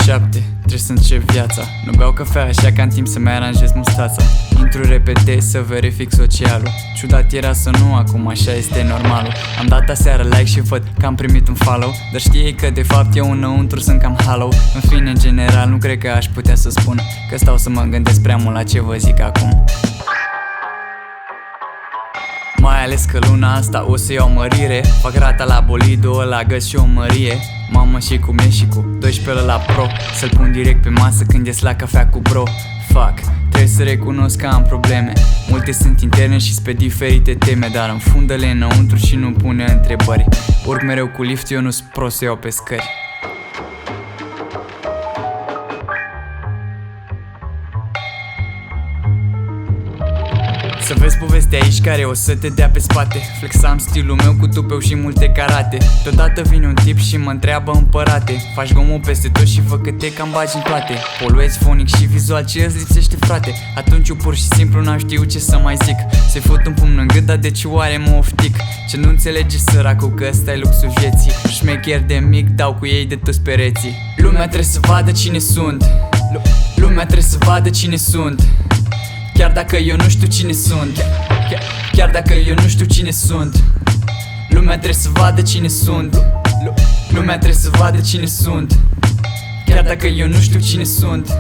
7, trebuie să încep viața. Nu beau cafea așa ca în timp să-mi aranjez mustața. Intru repede să verific socialul. Ciudat era să nu, acum așa este normalul. Am dat aseară like și văd că am primit un follow, dar știi că de fapt eu înăuntru sunt cam hollow. În fine, în general, nu cred că aș putea să spun că stau să mă gândesc prea mult la ce vă zic acum. Mai ales că luna asta o să iau mărire. Fac rata la bolidul ăla, găs și o mărie. Mamă, și cum e și cu 12 la pro, să-l pun direct pe masă când ies la cafea cu bro. Fuck, trebuie să recunosc că am probleme. Multe sunt interne și pe diferite teme, dar înfundă-le înăuntru și nu pune întrebări. Urc mereu cu lift, eu nu-s prost să iau pe scări. Să vezi povestea aici care o să te dea pe spate. Flexam stilul meu cu tupeu și multe karate. Deodată vine un tip și mă întreabă: împărate, faci gomul peste tot și văd că te cam bagi în toate. Poluezi fonic și vizual, ce îți lipsește, frate? Atunci eu pur și simplu n-am știut ce să mai zic. Să-i fut un pumn în gât, dar de ce oare mă oftic? Ce nu înțelege săracul că ăsta-i luxul vieții. Șmecher de mic, dau cu ei de toți pereții. Lumea trebuie să vadă cine sunt. Lumea trebuie să vadă cine sunt. Chiar dacă eu nu știu cine sunt. Chiar dacă eu nu știu cine sunt. Lumea trebuie să vadă cine sunt. Lumea trebuie să vadă cine sunt. Chiar dacă eu nu știu cine sunt.